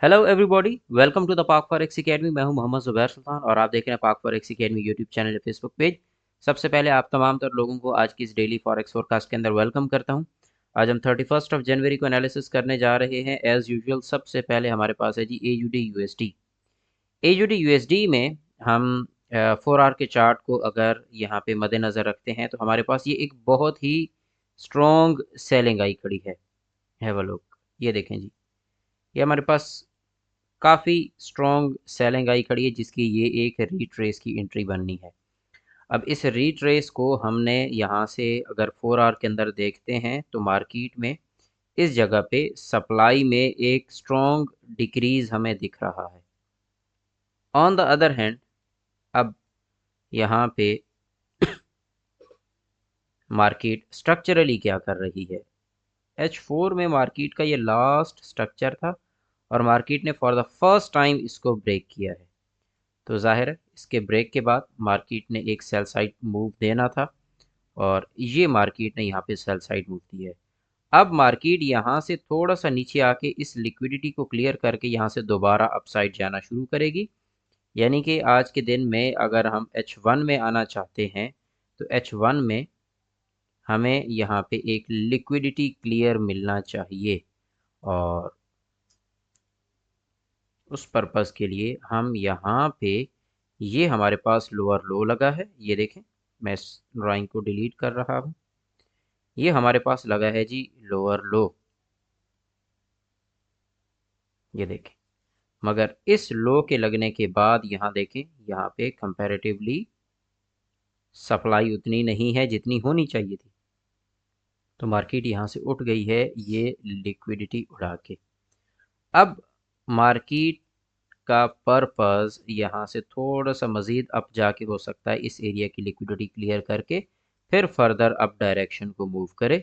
Hello everybody, welcome to the Pak forex academy. मैं हूं मोहम्मद जुबैर सुल्तान और आप देख रहे हैं पाक फॉरेक्स एकेडमी यूट्यूब चैनल या फेसबुक पेज। सबसे पहले आप तमाम तर लोगों को आज की इस डेली फॉरेक्स फोरकास्ट के अंदर वेलकम करता हूं। आज हम 31 जनवरी को एनालिसिस करने जा रहे हैं। एज यूजुअल सबसे पहले हमारे पास है जी AUD USD। AUD USD में हम 4 आवर के चार्ट को अगर यहाँ पे मद्देनज़र रखते हैं तो हमारे पास ये एक बहुत ही स्ट्रॉन्ग सेलिंग आई खड़ी है वो लोग। ये देखें जी, ये हमारे पास काफ़ी स्ट्रॉन्ग सेलिंग आई खड़ी है जिसकी ये एक रीट्रेस की एंट्री बननी है। अब इस रीट्रेस को हमने यहाँ से अगर 4 आवर के अंदर देखते हैं तो मार्केट में इस जगह पे सप्लाई में एक स्ट्रॉन्ग डिक्रीज हमें दिख रहा है। ऑन द अदर हैंड अब यहाँ पे मार्केट स्ट्रक्चरली क्या कर रही है। H4 में मार्केट का ये लास्ट स्ट्रक्चर था और मार्केट ने फॉर द फर्स्ट टाइम इसको ब्रेक किया है। तो जाहिर है इसके ब्रेक के बाद मार्केट ने एक सेल साइड मूव देना था और ये मार्केट ने यहाँ पे सेल साइड मूव दी है। अब मार्केट यहाँ से थोड़ा सा नीचे आके इस लिक्विडिटी को क्लियर करके यहाँ से दोबारा अपसाइड जाना शुरू करेगी। यानी कि आज के दिन में अगर हम H1 में आना चाहते हैं तो H1 में हमें यहाँ पे एक लिक्विडिटी क्लियर मिलना चाहिए और उस पर्पज़ के लिए हम यहाँ पे ये हमारे पास लोअर लो लगा है। ये देखें, मैं इस ड्राइंग को डिलीट कर रहा हूँ। ये हमारे पास लगा है जी लोअर लो, ये देखें। मगर इस लो के लगने के बाद यहाँ देखें, यहाँ पे कंपैरेटिवली सप्लाई उतनी नहीं है जितनी होनी चाहिए थी। तो मार्केट यहाँ से उठ गई है ये लिक्विडिटी उड़ा के। अब मार्केट का पर्पस यहाँ से थोड़ा सा मज़ीद अप जाके हो सकता है इस एरिया की लिक्विडिटी क्लियर करके फिर फर्दर अप डायरेक्शन को मूव करे।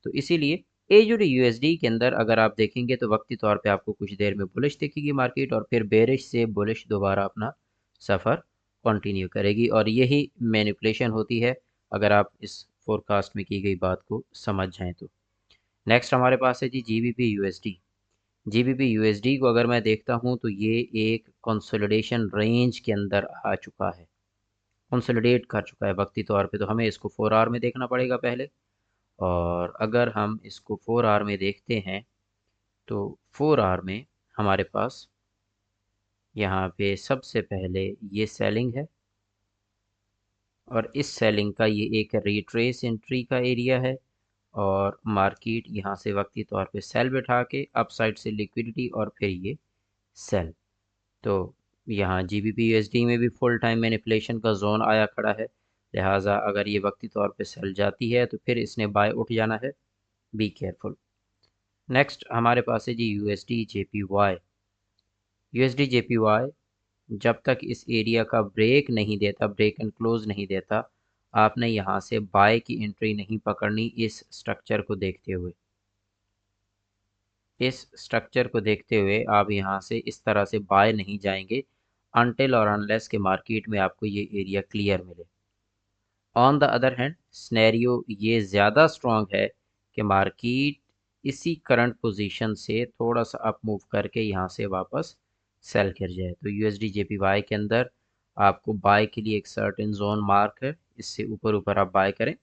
तो इसीलिए AUD USD के अंदर अगर आप देखेंगे तो वक्ती तौर पे आपको कुछ देर में बुलिश दिखेगी मार्केट और फिर बेरिश से बुलिश दोबारा अपना सफ़र कंटिन्यू करेगी और यही मैनिपुलेशन होती है अगर आप इस फोरकास्ट में की गई बात को समझ जाएं तो। नेक्स्ट हमारे पास है जी GBP USD। GBP USD को अगर मैं देखता हूँ तो ये एक कंसोलिडेशन रेंज के अंदर आ चुका है, कंसोलिडेट कर चुका है वक्ती तौर पे। तो हमें इसको 4 आवर में देखना पड़ेगा पहले। और अगर हम इसको 4 आवर में देखते हैं तो 4 आवर में हमारे पास यहाँ पे सबसे पहले ये सेलिंग है और इस सेलिंग का ये एक रिट्रेस एंट्री का एरिया है और मार्केट यहाँ से वक्ती तौर पे सेल बैठा के अपसाइड से लिक्विडिटी और फिर ये सेल। तो यहाँ GBP USD में भी फुल टाइम मैनिपुलेशन का जोन आया खड़ा है, लिहाजा अगर ये वक्ती तौर पे सेल जाती है तो फिर इसने बाय उठ जाना है। Be careful. नेक्स्ट हमारे पास है जी USD JPY। USD JPY जब तक इस एरिया का ब्रेक नहीं देता, ब्रेक एंड क्लोज नहीं देता, आपने यहाँ से बाय की एंट्री नहीं पकड़नी। इस स्ट्रक्चर को देखते हुए, इस स्ट्रक्चर को देखते हुए आप यहाँ से इस तरह से बाय नहीं जाएंगे अनटिल और अनलेस के मार्केट में आपको ये एरिया क्लियर मिले। On the other hand scenario ये ज़्यादा स्ट्रॉन्ग है कि मार्केट इसी करंट पोजीशन से थोड़ा सा अप मूव करके यहाँ से वापस सेल कर जाए। तो USD JPY के अंदर आपको बाय के लिए एक सर्टेन जोन मार्क है, इससे ऊपर ऊपर आप बाय करें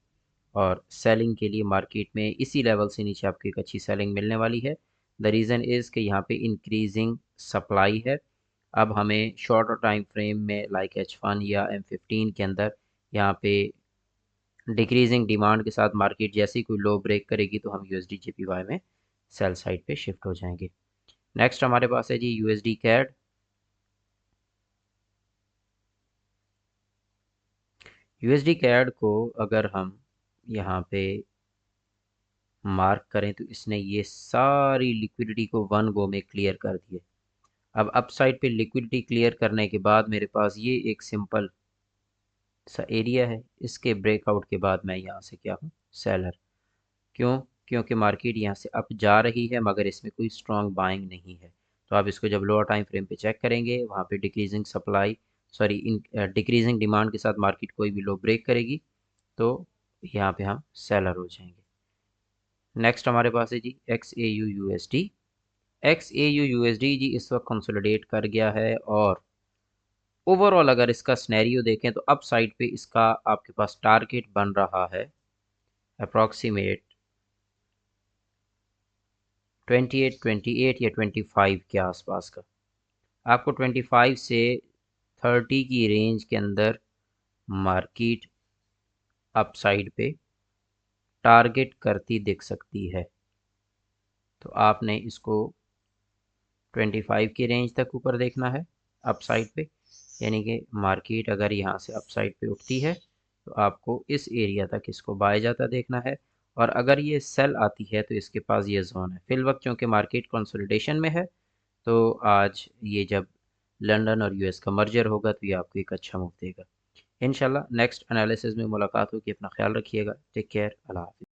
और सेलिंग के लिए मार्केट में इसी लेवल से नीचे आपको एक अच्छी सेलिंग मिलने वाली है। द रीज़न इज़ कि यहाँ पे इंक्रीजिंग सप्लाई है। अब हमें शॉर्टर टाइम फ्रेम में लाइक H1 या M15 के अंदर यहाँ पे डिक्रीजिंग डिमांड के साथ मार्केट जैसे ही कोई लो ब्रेक करेगी तो हम USD JPY में सेल साइड पे शिफ्ट हो जाएंगे। नेक्स्ट हमारे पास है जी USD CAD। USD CAD को अगर हम यहाँ पे मार्क करें तो इसने ये सारी लिक्विडिटी को वन गो में क्लियर कर दिए। अब अपसाइड पे लिक्विडिटी क्लियर करने के बाद मेरे पास ये एक सिंपल सा एरिया है। इसके ब्रेकआउट के बाद मैं यहाँ से क्या हूँ, सेलर। क्यों? क्योंकि मार्केट यहाँ से अप जा रही है मगर इसमें कोई स्ट्रॉन्ग बाइंग नहीं है। तो आप इसको जब लोअर टाइम फ्रेम पे चेक करेंगे वहाँ पे decreasing supply, sorry in decreasing demand के साथ मार्केट कोई भी लो ब्रेक करेगी तो यहाँ पे हम सेलर हो जाएंगे। नेक्स्ट हमारे पास है जी XAU USD। XAU/USD जी इस वक्त कंसोलिडेट कर गया है और ओवरऑल अगर इसका सिनेरियो देखें तो अप साइड पे इसका आपके पास टारगेट बन रहा है अप्रॉक्सीमेट 28 या 25 के आसपास का। आपको 25 से 30 की रेंज के अंदर मार्केट अप साइड पे टारगेट करती दिख सकती है। तो आपने इसको 25 की रेंज तक ऊपर देखना है अप साइड पे, यानी कि मार्केट अगर यहाँ से अप साइड पे उठती है तो आपको इस एरिया तक इसको बाय जाता देखना है, और अगर ये सेल आती है तो इसके पास ये जोन है। फिल वक्त क्योंकि मार्केट कंसोलिडेशन में है तो आज ये जब लंदन और यूएस का मर्जर होगा तो ये आपको एक अच्छा मूव देगा। इंशाल्लाह नेक्स्ट एनालिसिस में मुलाकात होगी। अपना ख्याल रखिएगा। Take care. अल्लाह हाफिज़।